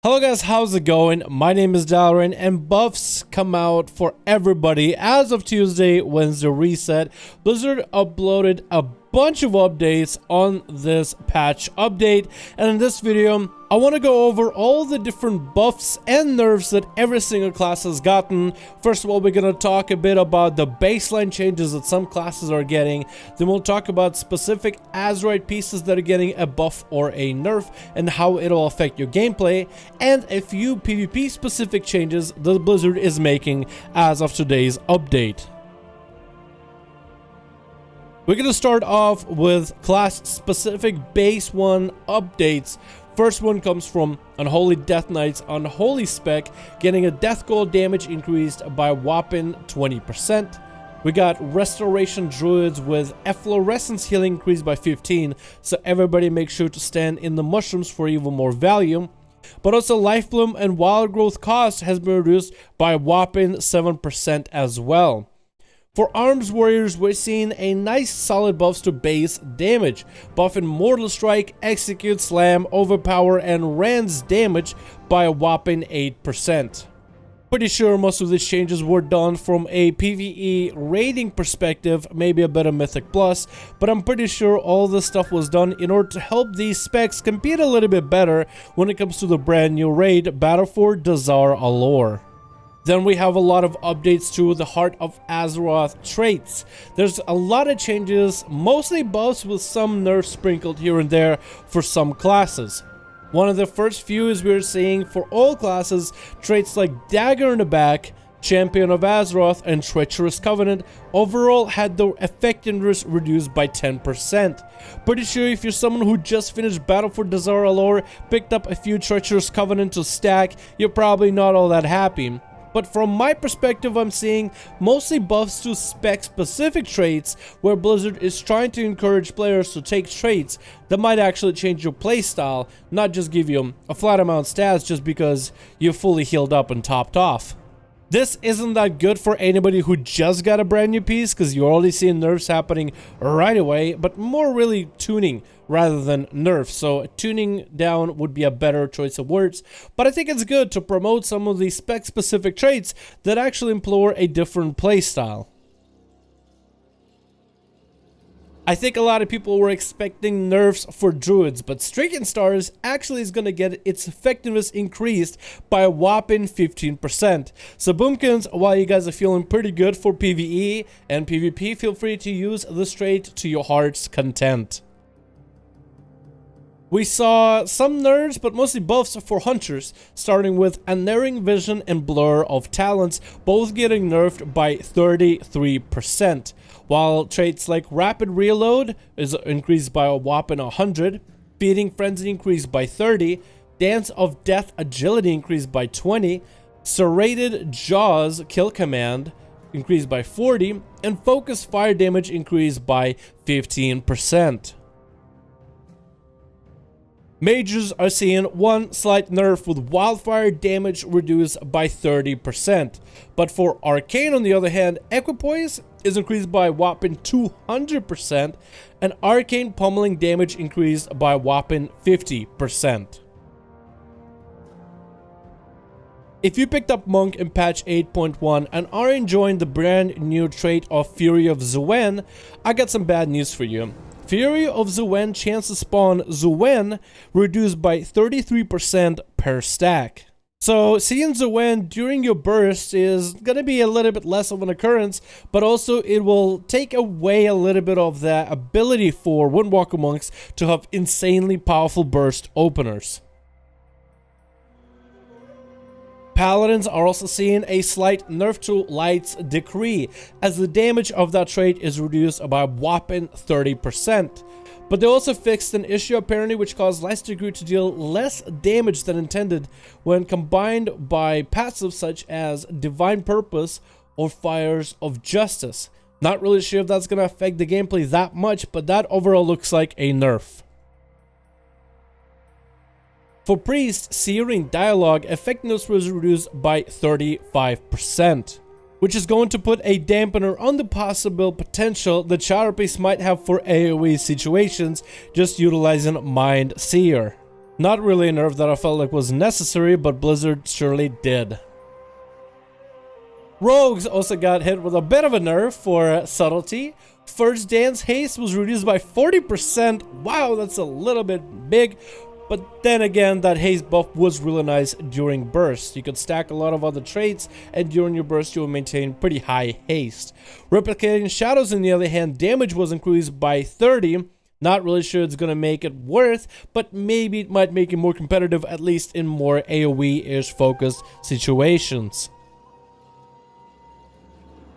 Hello guys, how's it going? My name is Dalaran and buffs come out for everybody as of Tuesday, Wednesday reset. Blizzard uploaded a bunch of updates on this patch update, and in this video I want to go over all the different buffs and nerfs that every single class has gotten. First of all, we're going to talk a bit about the baseline changes that some classes are getting. Then we'll talk about specific Azerite pieces that are getting a buff or a nerf and how it'll affect your gameplay, and a few PvP specific changes that Blizzard is making as of today's update. We're going to start off with class-specific base 1 updates. First one comes from Unholy Death Knights Unholy spec, getting a death goal damage increased by a whopping 20%. We got Restoration Druids with Efflorescence healing increased by 15, so everybody make sure to stand in the mushrooms for even more value. But also Life Bloom and Wild Growth cost has been reduced by a whopping 7% as well. For Arms Warriors, we're seeing a nice solid buffs to base damage, buffing Mortal Strike, Execute, Slam, Overpower, and Rand's damage by a whopping 8%. Pretty sure most of these changes were done from a PvE rating perspective, maybe a bit of Mythic Plus, but I'm pretty sure all this stuff was done in order to help these specs compete a little bit better when it comes to the brand new raid, Battle for Outlaw. Then we have a lot of updates to the Heart of Azeroth traits. There's a lot of changes, mostly buffs with some nerfs sprinkled here and there for some classes. One of the first few is we're seeing for all classes traits like Dagger in the Back, Champion of Azeroth, and Treacherous Covenant overall had their effectiveness reduced by 10%. Pretty sure if you're someone who just finished Battle for Outlaw, picked up a few Treacherous Covenant to stack, you're probably not all that happy. But from my perspective, I'm seeing mostly buffs to spec-specific traits, where Blizzard is trying to encourage players to take traits that might actually change your playstyle, not just give you a flat amount stats just because you're fully healed up and topped off. This isn't that good for anybody who just got a brand new piece, because you're already seeing nerfs happening right away, but more really tuning rather than nerfs, so tuning down would be a better choice of words. But I think it's good to promote some of these spec-specific traits that actually employ a different playstyle. I think a lot of people were expecting nerfs for druids, but Stricken Stars actually is going to get its effectiveness increased by a whopping 15%. So Boomkins, while you guys are feeling pretty good for PvE and PvP, feel free to use this trait to your heart's content. We saw some nerfs, but mostly buffs for hunters, starting with Unerring Vision and Blur of Talents, both getting nerfed by 33%, while traits like Rapid Reload is increased by a whopping 100, Feeding Frenzy increased by 30, Dance of Death Agility increased by 20, Serrated Jaws Kill Command increased by 40, and Focus Fire Damage increased by 15%. Mages are seeing one slight nerf with wildfire damage reduced by 30%. But for Arcane, on the other hand, Equipoise is increased by a whopping 200%, and Arcane pummeling damage increased by a whopping 50%. If you picked up Monk in patch 8.1 and are enjoying the brand new trait of Fury of Zuen, I got some bad news for you. Fury of Zuen chance to spawn Zuen reduced by 33% per stack. So seeing Zuen during your burst is gonna be a little bit less of an occurrence, but also it will take away a little bit of the ability for Windwalker monks to have insanely powerful burst openers. Paladins are also seeing a slight nerf to Light's Decree, as the damage of that trait is reduced by a whopping 30%. But they also fixed an issue apparently which caused Light's Decree to deal less damage than intended when combined by passives such as Divine Purpose or Fires of Justice. Not really sure if that's going to affect the gameplay that much, but that overall looks like a nerf. For Priest, Searing Dialogue effectiveness was reduced by 35%, which is going to put a dampener on the possible potential that Shadowpriest might have for AoE situations just utilizing Mind Seer. Not really a nerf that I felt like was necessary, but Blizzard surely did. Rogues also got hit with a bit of a nerf for subtlety. First Dance haste was reduced by 40%. Wow, that's a little bit big. But then again, that haste buff was really nice during bursts. You could stack a lot of other traits, and during your burst you will maintain pretty high haste. Replicating Shadows, on the other hand, damage was increased by 30. Not really sure it's gonna make it worth, but maybe it might make it more competitive, at least in more AoE-ish focused situations.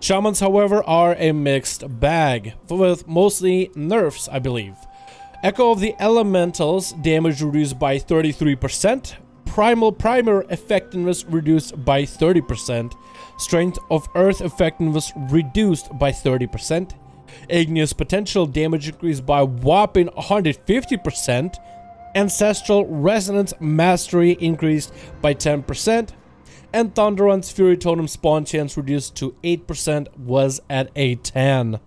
Shamans, however, are a mixed bag, with mostly nerfs, I believe. Echo of the Elementals, damage reduced by 33%. Primer effectiveness reduced by 30%. Strength of Earth effectiveness reduced by 30%. Igneous Potential damage increased by whopping 150%. Ancestral Resonance Mastery increased by 10%. And Thunderun's Fury Totem spawn chance reduced to 8% was at a 10.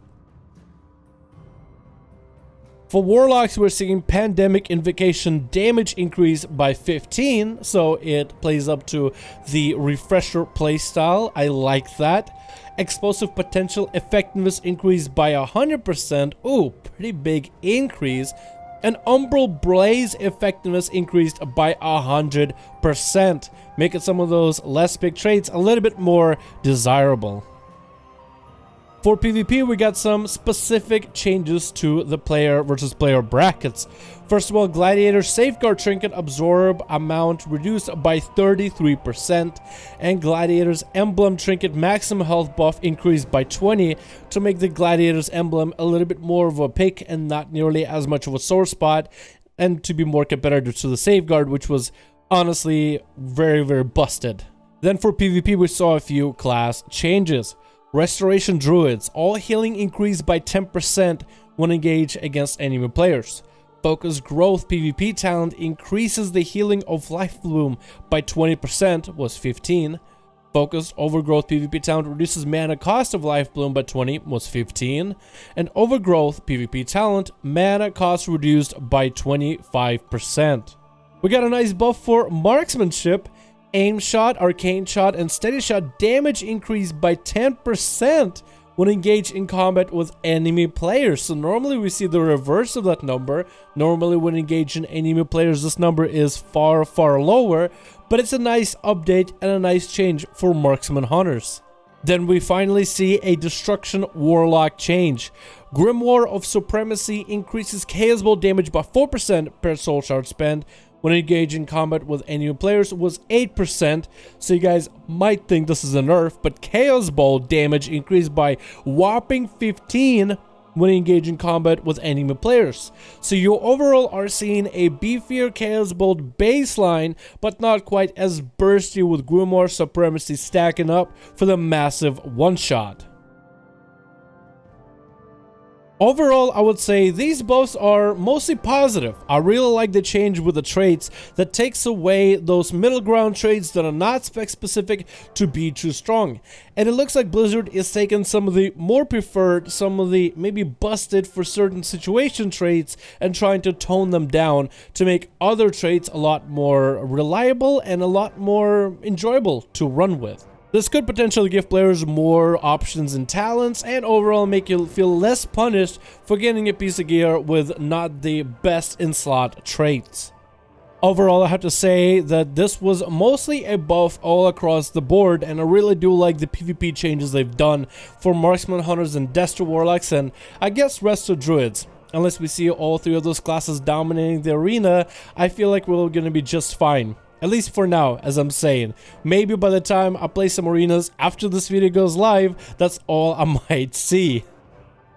For Warlocks, we're seeing Pandemic Invocation damage increase by 15, so it plays up to the Refresher playstyle. I like that. Explosive Potential effectiveness increased by 100%. Ooh, pretty big increase. And Umbral Blaze effectiveness increased by 100%, making some of those less big traits a little bit more desirable. For PvP, we got some specific changes to the player versus player brackets. First of all, Gladiator Safeguard Trinket absorb amount reduced by 33%, and Gladiator's Emblem Trinket maximum health buff increased by 20 to make the Gladiator's Emblem a little bit more of a pick and not nearly as much of a sore spot, and to be more competitive to the Safeguard, which was honestly very, very busted. Then for PvP, we saw a few class changes. Restoration Druids, all healing increased by 10% when engaged against enemy players. Focus Growth PvP talent increases the healing of Life Bloom by 20%, was 15. Focused Overgrowth PvP talent reduces mana cost of Life Bloom by 20, was 15. And Overgrowth PvP talent, mana cost reduced by 25%. We got a nice buff for Marksmanship. Aim Shot, Arcane Shot, and Steady Shot damage increased by 10% when engaged in combat with enemy players. So normally we see the reverse of that number. Normally when engaged in enemy players, this number is far, far lower. But it's a nice update and a nice change for Marksman Hunters. Then we finally see a Destruction Warlock change. Grimoire of Supremacy increases Chaos Ball damage by 4% per soul shard spend. When engaged in combat with enemy players was 8%, so you guys might think this is a nerf, but Chaos Ball damage increased by whopping 15 when engaged in combat with enemy players. So you overall are seeing a beefier Chaos Ball baseline, but not quite as bursty with Grimoire Supremacy stacking up for the massive one-shot. Overall, I would say these buffs are mostly positive. I really like the change with the traits that takes away those middle ground traits that are not spec specific to be too strong. And it looks like Blizzard is taking some of the more preferred, some of the maybe busted for certain situation traits and trying to tone them down to make other traits a lot more reliable and a lot more enjoyable to run with. This could potentially give players more options and talents, and overall make you feel less punished for getting a piece of gear with not the best in slot traits. Overall, I have to say that this was mostly a buff all across the board, and I really do like the PvP changes they've done for Marksman Hunters and Destro Warlocks, and I guess Resto Druids. Unless we see all three of those classes dominating the arena, I feel like we're gonna be just fine. At least for now, as I'm saying. Maybe by the time I play some arenas after this video goes live, that's all I might see.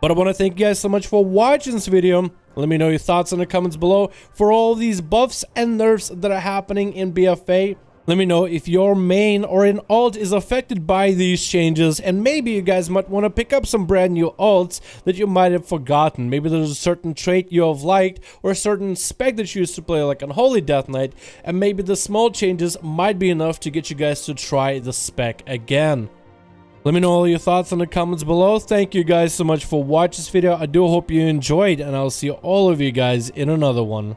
But I want to thank you guys so much for watching this video. Let me know your thoughts in the comments below for all these buffs and nerfs that are happening in BFA. Let me know if your main or an alt is affected by these changes, and maybe you guys might want to pick up some brand new alts that you might have forgotten. Maybe there's a certain trait you have liked or a certain spec that you used to play like Unholy Death Knight, and maybe the small changes might be enough to get you guys to try the spec again. Let me know all your thoughts in the comments below. Thank you guys so much for watching this video. I do hope you enjoyed, and I'll see all of you guys in another one.